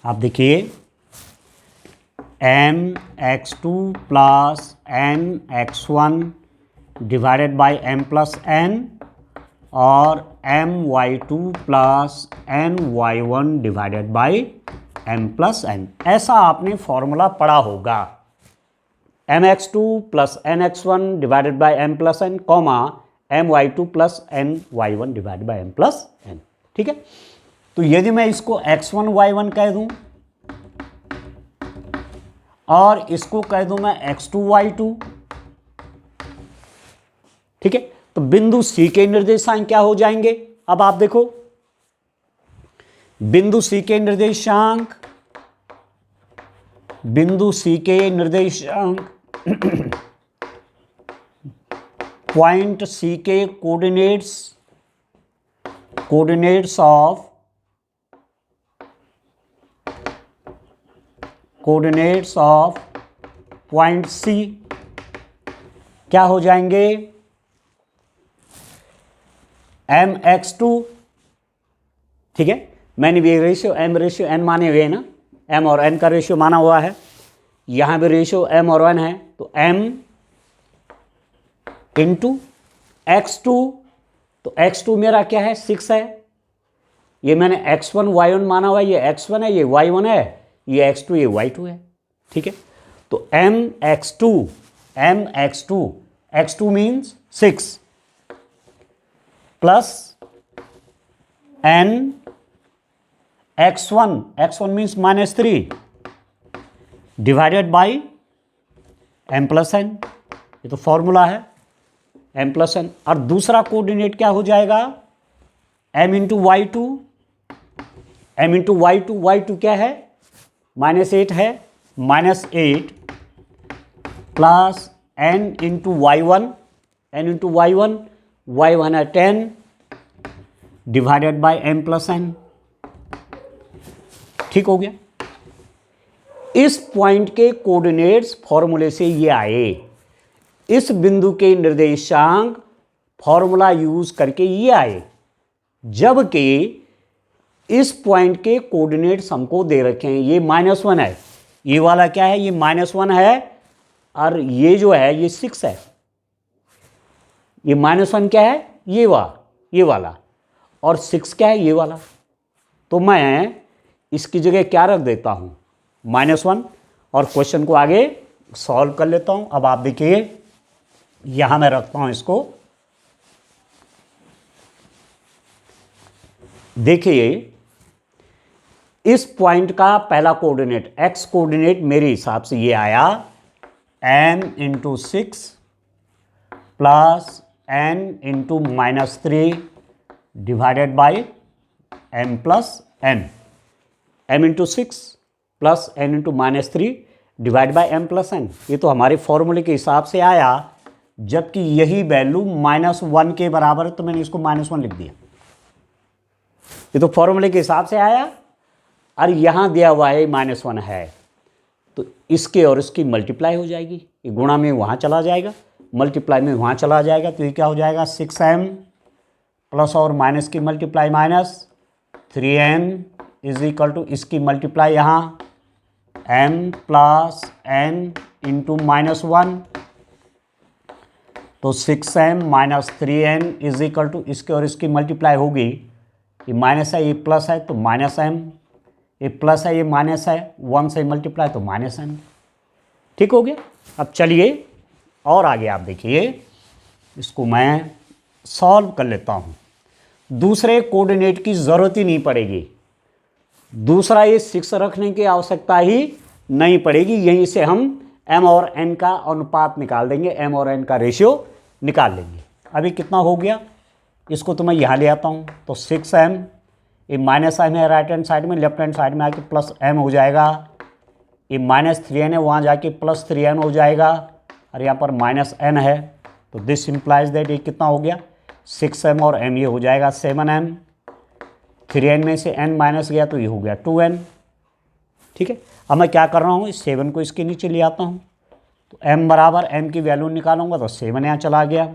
आप देखिए mx2 plus nx1 divided by m plus n और my2 plus ny1 divided by m plus n। ऐसा आपने फॉर्मूला पढ़ा होगा। mx2 plus nx1 divided by m plus n, my2 plus ny1 divided by m plus n। ठीक है। तो यदि मैं इसको x1 y1 कह दूं और इसको कह दूं मैं x2 y2, ठीक है, तो बिंदु C के निर्देशांक क्या हो जाएंगे? अब आप देखो, बिंदु C के निर्देशांक पॉइंट C के कोऑर्डिनेट्स ऑफ पॉइंट C क्या हो जाएंगे? mx2, ठीक है, मैंने भी रेशियो m/n माने हुए हैं ना, m और n का रेशियो माना हुआ है, यहां भी रेशियो m और n है। तो m इंटू x2, तो x2 मेरा क्या है? 6 है। ये मैंने x1 y1 माना हुआ है, ये x1 है, ये y1 है, ये x2, ये y2 है। ठीक है। तो x2 means 6 plus n x1 means -3 divided by m plus n। ये तो फॉर्मूला है m प्लस n। और दूसरा कोऑर्डिनेट क्या हो जाएगा? m इंटू y2 क्या है? -8 है, -8 प्लस n इंटू y1 है 10 divided by m plus n। ठीक हो गया। इस पॉइंट के कोऑर्डिनेट्स फॉर्मूले से ये आए, इस बिंदु के निर्देशांक फॉर्मूला यूज करके ये आए, जबकि इस पॉइंट के कोऑर्डिनेट्स हमको दे रखे हैं, ये -1 है, ये वाला क्या है, ये -1 है, और ये जो है ये 6 है। ये -1 क्या है, ये वाला, और 6 क्या है, ये वाला। तो मैं इसकी जगह क्या रख देता हूं, -1, और क्वेश्चन को आगे सॉल्व कर लेता हूं। अब आप देखिए, यहां मैं रखता हूं इसको। देखिए, इस पॉइंट का पहला कोऑर्डिनेट x कोऑर्डिनेट मेरे हिसाब से ये आया m × 6 plus n × -3 divided by m plus n, m × 6 plus n × -3 divide by m plus n। ये तो हमारे फॉर्मूले के हिसाब से आया, जबकि यही वैल्यू -1 के बराबर है, तो मैंने इसको -1 लिख दिया। ये तो फॉर्मूले के हिसाब से आया, और यहां दिया हुआ है -1 है, तो इसके और इसकी मल्टीप्लाई हो जाएगी। ये गुणा में वहां चला जाएगा, मल्टीप्लाई में वहां चला जाएगा, तो ये क्या हो जाएगा, 6m प्लस और माइनस की multiply -3n is equal to इसकी मल्टीप्लाई यहाँ m प्लस n इंटू -1, तो 6m minus 3n is equal to इसके और इसकी मल्टीप्लाई होगी। ये माइनस है, ये प्लस है, तो -m, ये प्लस है, ये माइनस है, 1 से मल्टीप्लाई तो -m। ठीक हो गया। अब चलिए और आगे आप देखिए, इसको मैं सॉल्व कर लेता हूँ। दूसरे कोऑर्डिनेट की ज़रूरत ही नहीं पड़ेगी, दूसरा ये 6 रखने की आवश्यकता ही नहीं पड़ेगी। यहीं से हम m और n का अनुपात निकाल देंगे, m और n का रेशियो निकाल लेंगे। अभी कितना हो गया, इसको तो मैं यहाँ ले आता हूँ, तो 6m, ये -m है राइट हैंड साइड में, लेफ्ट हैंड साइड में आके प्लस m हो जाएगा, ये -3n है, वहाँ जाके प्लस 3n हो जाएगा, और यहाँ पर -n है, तो दिस इम्प्लाइज दैट ये कितना हो गया, 6m और m, ये हो जाएगा 7m, 3n में से n माइनस गया तो ये हो गया 2n। ठीक है, अब मैं क्या कर रहा हूँ, इस 7 को इसके नीचे ले आता हूँ, तो m बराबर m की वैल्यू निकालूंगा तो 7 यहाँ चला गया।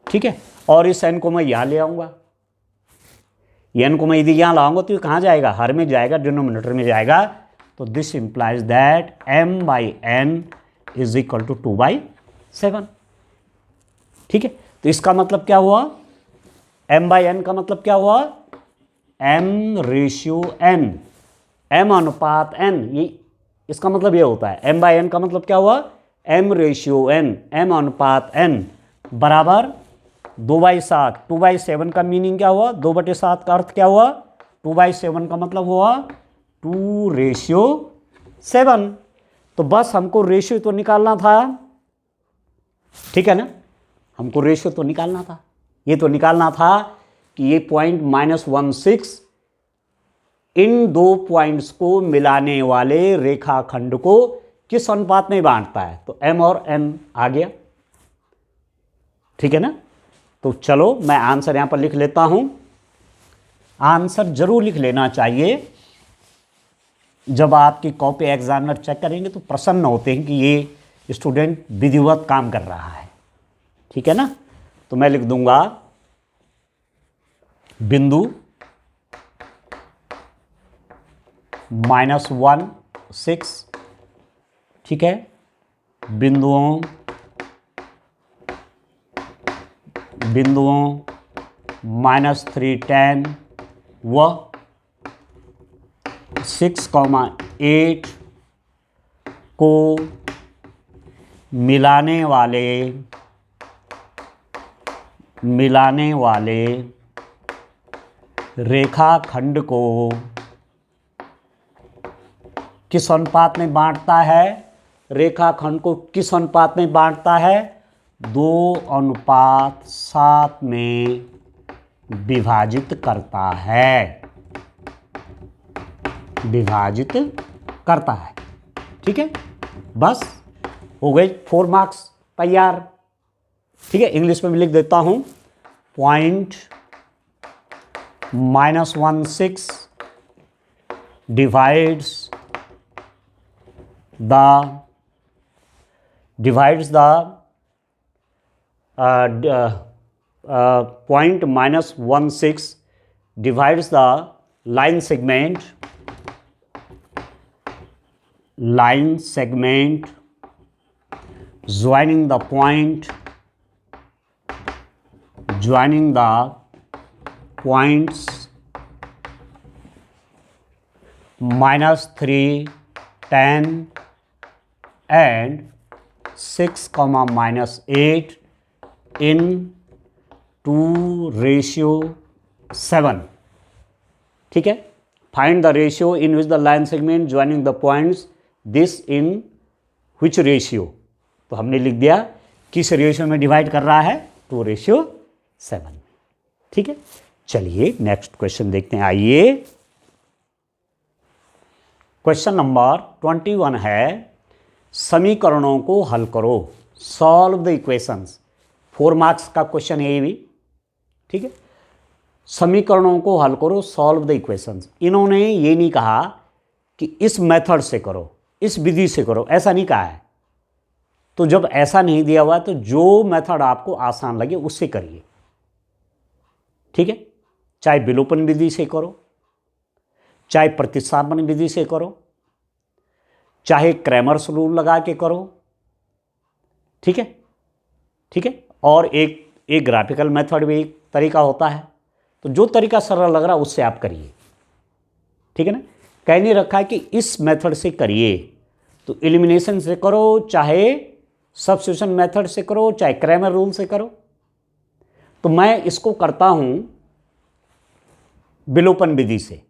ठीक है, और इस n को मैं यहाँ ले आऊँगा, ये n को मैं यदि यहाँ लाऊंगा तो ये कहाँ जाएगा, हर में जाएगा, डिनोमिनेटर में जाएगा, तो this implies that m/n is equal to 2/7। ठीक है, तो इसका मतलब क्या हुआ, m/n का मतलब क्या हुआ, m/n, m अनुपात n, ये इसका मतलब ये होता है। m/n का मतलब क्या हुआ, m/n, m अनुपात n बराबर 2/7। 2/7 का मीनिंग क्या हुआ, 2/7 का अर्थ क्या हुआ, 2/7 का मतलब हुआ 2/7। तो बस हमको रेशियो तो निकालना था, ठीक है ना, हमको रेशियो तो निकालना था, ये तो निकालना था कि ये पॉइंट -16 इन दो पॉइंट्स को मिलाने वाले रेखाखंड को किस अनुपात में बांटता है, तो m और n आ गया। ठीक है ना, तो चलो मैं आंसर यहां पर लिख लेता हूं। आंसर जरूर लिख लेना चाहिए, जब आपकी कॉपी एग्जामिनर चेक करेंगे तो प्रसन्न होते हैं कि ये स्टूडेंट विधिवत काम कर रहा है। ठीक है ना, तो मैं लिख दूंगा बिंदु -1 6, ठीक है, बिंदुओं -3 10 व 6,8 को मिलाने वाले रेखाखंड को किस अनुपात में बांटता है, रेखाखंड को किस अनुपात में बांटता है, 2:7 में विभाजित करता है, विभाजित करता है। ठीक है, बस हो गए 4 मार्क्स तैयार। ठीक है, इंग्लिश में भी लिख देता हूं, point -16 divides point minus 16 divides the line segment joining the points -3, 10 and 6, -8 in 2:7. ठीक है, find the ratio in which the line segment joining the points this in which ratio. तो हमने लिख दिया किस रेशियो में डिवाइड कर रहा है, 2:7। ठीक है, चलिए नेक्स्ट क्वेश्चन देखते हैं। आइए, क्वेश्चन नंबर 21 है, समीकरणों को हल करो, सॉल्व द इक्वेशंस। 4 मार्क्स का क्वेश्चन है ये भी। ठीक है, समीकरणों को हल करो, सॉल्व द इक्वेशंस। इन्होंने ये नहीं कहा कि इस मेथड से करो, इस विधि से करो, ऐसा नहीं कहा है। तो जब ऐसा नहीं दिया हुआ है तो जो मेथड आपको आसान लगे उससे करिए। ठीक है, चाहे विलोपन विधि से करो, चाहे प्रतिस्थापन विधि से करो, चाहे क्रैमर्स रूल लगा के करो। ठीक है, ठीक है, और एक ग्राफिकल मेथड भी एक तरीका होता है। तो जो तरीका सरल लग रहा है उससे आप करिए। ठीक है ना, कह नहीं रखा है कि इस मेथड से करिए, तो एलिमिनेशन से करो, चाहे सब्स्टिट्यूशन मेथड से करो, चाहे क्रैमर रूल से करो। तो मैं इसको करता हूं विलोपन विधि से,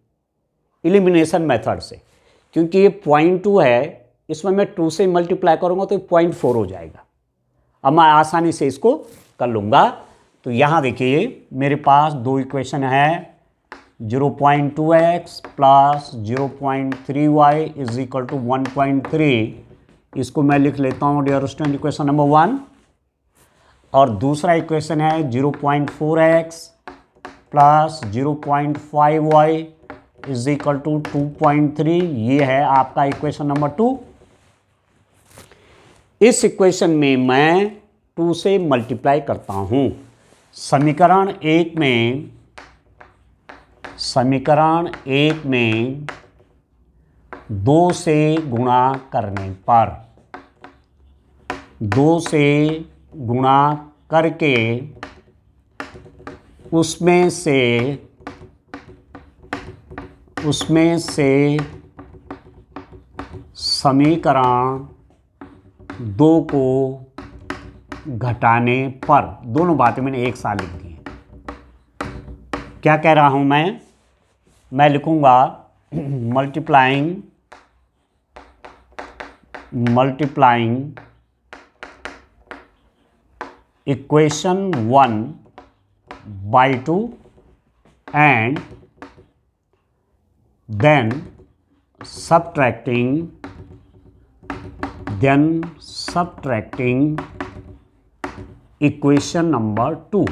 एलिमिनेशन मेथड से, क्योंकि ये 0.2 है, इसमें मैं 2 से मल्टीप्लाई करूंगा तो 0.4 हो जाएगा। अब मैं आसानी से इसको कर लूँगा। तो यहाँ देखिए मेरे पास 2 इक्वेशन है, 0.2x plus 0.3y is equal to 1.3। इसको मैं लिख लेता हूँ डियर स्टूडेंट इक्वेशन नंबर 1। और दूसरा इक्वेशन है 0.4x plus 0.5y is equal to 2.3। ये है आपका इक्वेशन नंबर 2। इस इक्वेशन में मैं 2 से मल्टीप्लाई करता हूं। समीकरण एक में 2 से गुणा करने पर, 2 से गुणा करके उसमें से समीकरण 2 को घटाने पर, दोनों बातें मैंने एक साथ लिख दी हैं। क्या कह रहा हूं मैं लिखूंगा multiplying equation 1 by 2 and then subtracting equation number 2।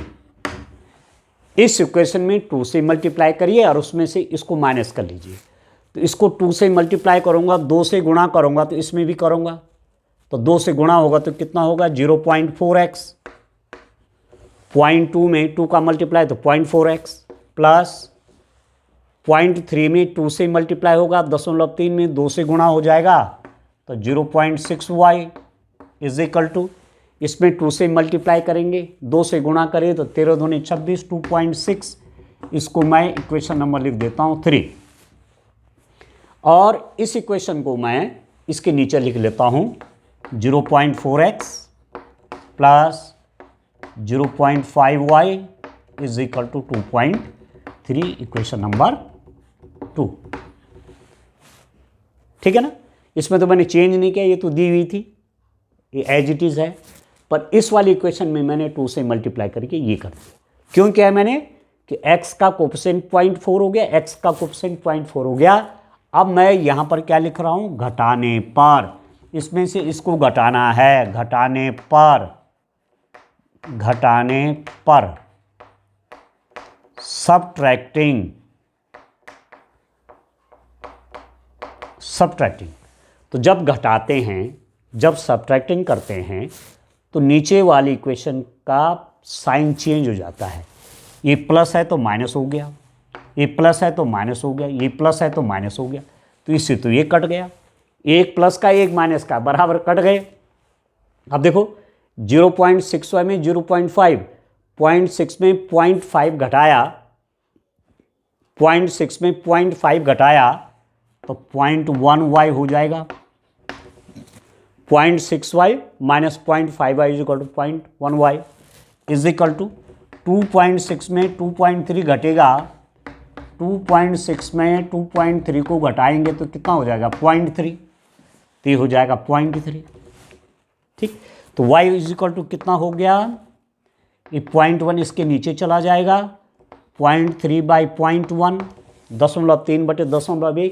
इस इक्वेशन में 2 से मल्टीप्लाई करिए और उसमें से इसको माइनस कर लीजिए। तो इसको 2 से मल्टीप्लाई करूंगा, 2 से गुणा करूंगा तो इसमें भी करूंगा, तो 2 से गुणा होगा तो कितना होगा 0.4x, 0.2 में 2 का मल्टीप्लाई तो 0.4x प्लस 0.3 में 2 से मल्टीप्लाई होगा, 0.3 में 2 से गुणा हो जाएगा तो 0.6y इज इक्वल टू, इसमें 2 से मल्टीप्लाई करेंगे, 2 से गुणा करें तो 13 दूनी 26, 2.6। इसको मैं इक्वेशन नंबर लिख देता हूँ 3। और इस इक्वेशन को मैं इसके नीचे लिख लेता हूँ 0.4x plus 0.5y is equal to 2.3, equation number 2। ठीक है ना, इसमें तो मैंने चेंज नहीं किया, ये तो दी हुई थी, ये एज इट इज़ है। पर इस वाली इक्वेशन में मैंने 2 से मल्टीप्लाई करके ये कर दिया। क्यों किया है मैंने कि x का कोफिशिएंट 0.4 हो गया, x का कोफिशिएंट 0.4 हो गया। अब मैं यहाँ पर क्या लिख रहा हूँ, घटाने पर, इसमें से इसको घटाना है, घटाने पर सब्ट्रैक्टिंग। तो जब घटाते हैं, जब सब्ट्रैक्टिंग करते हैं, तो नीचे वाली इक्वेशन का साइन चेंज हो जाता है। ये प्लस है तो माइनस हो गया, ये प्लस है तो माइनस हो गया, ये प्लस है तो माइनस हो गया, तो इससे तो ये कट गया, एक प्लस का एक माइनस का बराबर कट गए। अब देखो 0.65 में 0.5, 0.6 में 0.5 घटाया, 0.6 में 0.5 घटाया तो 0.1y हो जाएगा। 0.6y minus 0.5y is equal to 0.1y is equal to 2.6 में 2.3 घटेगा, 2.6 में 2.3 को घटाएंगे तो कितना हो जाएगा 0.3, तो ये हो जाएगा 0.3। ठीक, तो y इज इक्वल टू कितना हो गया, ये 0.1 इसके नीचे चला जाएगा, 0.3 बाई 0.1, 0.3/0.1,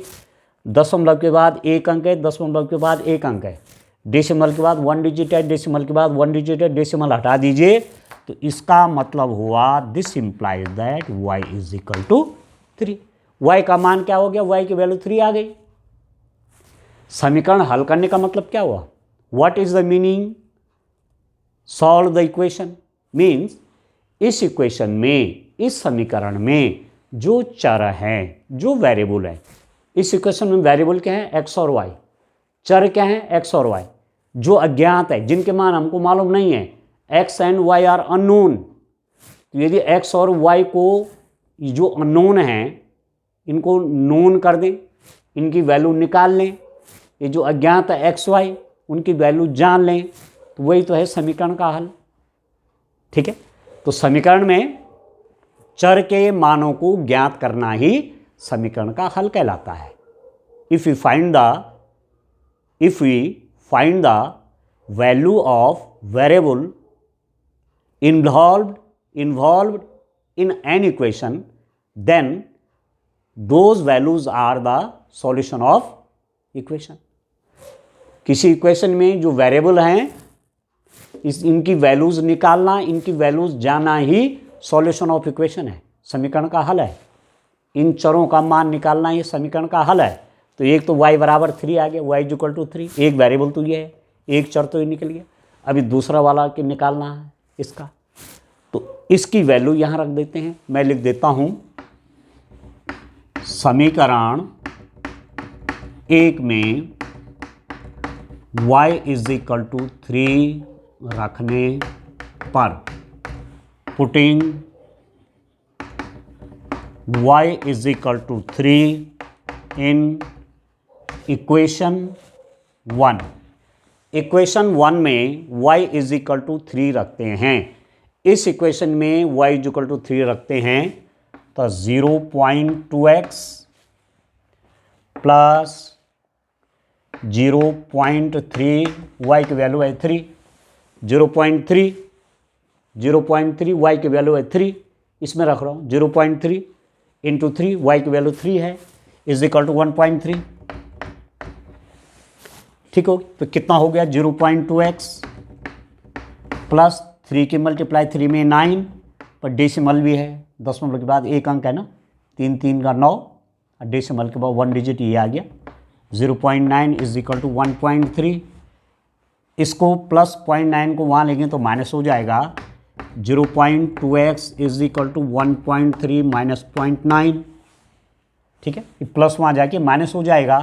दशमलव के बाद एक अंक है, दशमलव के बाद एक अंक है, डेसिमल के बाद 1 डिजिट है, डेसिमल के बाद 1 डिजिट है, डेसिमल हटा दीजिए, तो इसका मतलब हुआ this implies that y is equal to 3। y का मान क्या हो गया, y की वैल्यू 3 आ गई। समीकरण हल करने का मतलब क्या हुआ, what is the meaning, solve the equation, means इस इक्वेशन में, इस समीकरण में जो चर हैं, जो वेरिएबल है, इस इक्वेशन में वेरिएबल क्या है x और y, चर क्या है x और y, जो अज्ञात है, जिनके मान हमको मालूम नहीं है, x and y are unknown. तो यदि x और y को जो अननोन हैं इनको नोन कर दें, इनकी वैल्यू निकाल लें, ये जो अज्ञात है x y उनकी वैल्यू जान लें, तो वही तो है समीकरण का हल। ठीक है, तो समीकरण में चर के मानों को ज्ञात करना ही समीकरण का हल कहलाता है। If we find the value of variable involved in an equation, then those values are the solution of equation। किसी इक्वेशन में जो वेरिएबल हैं इनकी वैल्यूज निकालना, इनकी वैल्यूज जानना ही सॉल्यूशन ऑफ इक्वेशन है, समीकरण का हल है। इन चरों का मान निकालना ही समीकरण का हल है। तो एक तो y बराबर 3 आ गया, y इक्वल टू 3, एक वेरिएबल तो ये है, एक चर तो ये निकल गया। अभी दूसरा वाला के निकालना है इसका, तो इसकी वैल्यू यहाँ रख देते हैं। मैं लिख देता हूँ समीकरण 1 में y इज इक्वल टू 3 रखने पर, putting y is equal to 3 in equation 1। Equation 1 में y इज इक्वल टू 3 रखते हैं। इस इक्वेशन में y इज इक्वल टू 3 रखते हैं तो 0.2x प्लस 0.3, y की वैल्यू है 3, 0.3 y की वैल्यू है 3, इसमें रख रहा हूँ 0.3 इंटू 3, y की वैल्यू 3 है, इज इक्वल टू 1.3। ठीक हो, तो कितना हो गया 0.2x प्लस 3 की मल्टीप्लाई 3 में 9, पर डेसिमल भी है, दशमलव के बाद एक अंक है ना, 3 3 का 9, और डेसिमल के बाद 1 डिजिट ये आ गया, 0.9 इज इक्वल टू 1.3। इसको प्लस 0.9 को वहाँ लेंगे तो माइनस हो जाएगा, 0.2x is equal to 1.3 minus 0.9। ठीक है, ये प्लस वहाँ जाके माइनस हो जाएगा,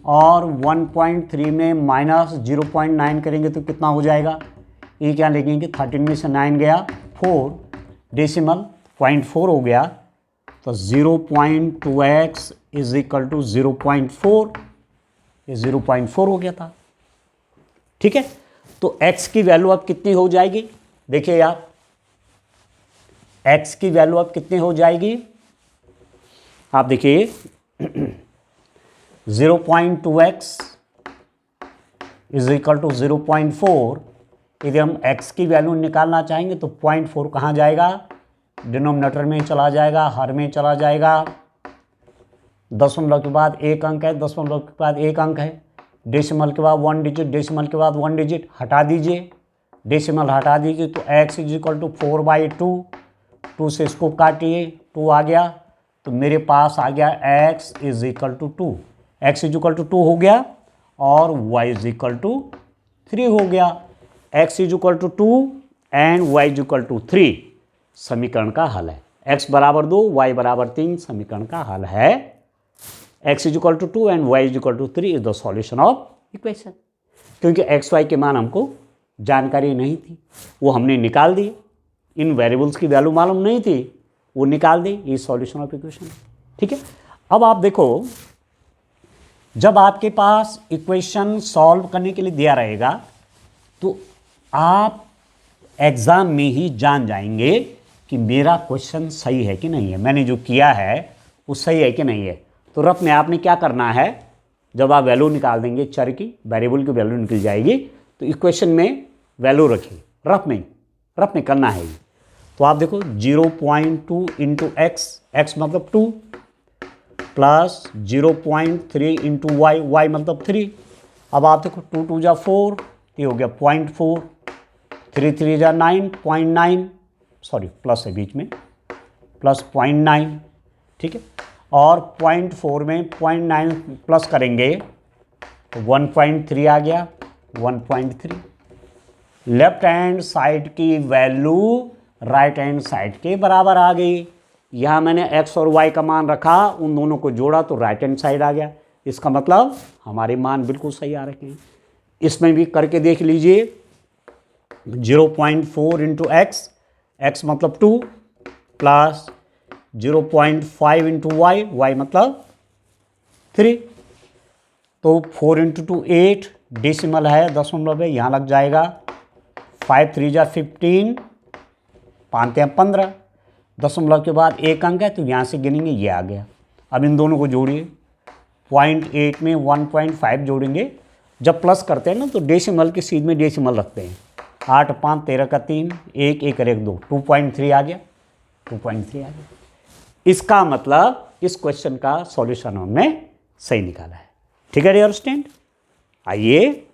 और 1.3 में माइनस 0.9 करेंगे तो कितना हो जाएगा, ये क्या लिखेंगे, 13 में से 9 गया 4, डेसिमल 0.4 हो गया, तो 0.2x इज इक्वल टू 0.4, ये 0.4 हो गया था। ठीक है, तो x की वैल्यू अब कितनी हो जाएगी, देखिए यार, x की वैल्यू अब कितनी हो जाएगी, आप देखिए 0.2x इज इक्वल टू 0.4। यदि हम x की वैल्यू निकालना चाहेंगे तो 0.4 कहाँ जाएगा, डिनोमिनेटर में चला जाएगा, हर में चला जाएगा, दशमलव के बाद एक अंक है, दशमलव के बाद एक अंक है, डेसिमल के बाद 1 डिजिट, डेसिमल के बाद 1 डिजिट हटा दीजिए, डेसिमल हटा दीजिए, तो x इज इक्वल टू 4/2, 2 से इसको काटिए, 2 आ गया, तो मेरे पास आ गया x is equal to 2, x is equal to 2 हो गया, और y इज इक्वल टू 3 हो गया। x is equal to 2 and y is equal to 3 समीकरण का हल है। x बराबर 2 y बराबर 3 समीकरण का हल है। x is equal to 2 and y is equal to 3 is the solution of equation. क्योंकि x y के मान हमको जानकारी नहीं थी, वो हमने निकाल दी। इन वेरिएबल्स की वैल्यू मालूम नहीं थी, वो निकाल दी। ये सॉल्यूशन ऑफ इक्वेशन, ठीक है। अब आप देखो, जब आपके पास इक्वेशन सॉल्व करने के लिए दिया रहेगा तो आप एग्जाम में ही जान जाएंगे कि मेरा क्वेश्चन सही है कि नहीं है, मैंने जो किया है वो सही है कि नहीं है। तो रफ में आपने क्या करना है, जब आप वैल्यू निकाल देंगे, चर की वेरिएबल की वैल्यू निकल जाएगी, तो इक्वेशन में वैल्यू रखिए। रफ में करना है ये। तो आप देखो 0.2 इंटू एक्स मतलब 2 प्लस 0.3 इंटू वाई मतलब 3। अब आप देखो 2 2 जा 4, ये हो गया 0.4, 3 3 जा 9, 0.9, सॉरी प्लस है बीच में, प्लस 0.9, ठीक है। और 0.4 में 0.9 प्लस करेंगे तो 1.3 आ गया, 1.3। लेफ्ट हैंड साइड की वैल्यू राइट हैंड साइड के बराबर आ गई। यहाँ मैंने x और y का मान रखा, उन दोनों को जोड़ा तो राइट हैंड साइड आ गया। इसका मतलब हमारे मान बिल्कुल सही आ रखे हैं। इसमें भी करके देख लीजिए, 0.4 इंटू एक्स मतलब 2 प्लस 0.5 इंटू वाई मतलब 3। तो 4 इंटू 2 8, डेसिमल है, दशमलव है, यहाँ लग जाएगा। 5 3 जा 15, 5 15, दशमलव के बाद एक अंक है तो यहाँ से गिनेंगे, ये आ गया। अब इन दोनों को जोड़िए, 0.8 में 1.5 जोड़ेंगे। जब प्लस करते हैं ना तो डेसिमल की सीध में डेसिमल रखते हैं। 8 5 13 का 3, 1 1 1 2, 2.3 आ गया, 2.3 आ गया। इसका मतलब इस क्वेश्चन का सॉल्यूशन हमने सही निकाला है। ठीक है डियर स्टूडेंट, आइए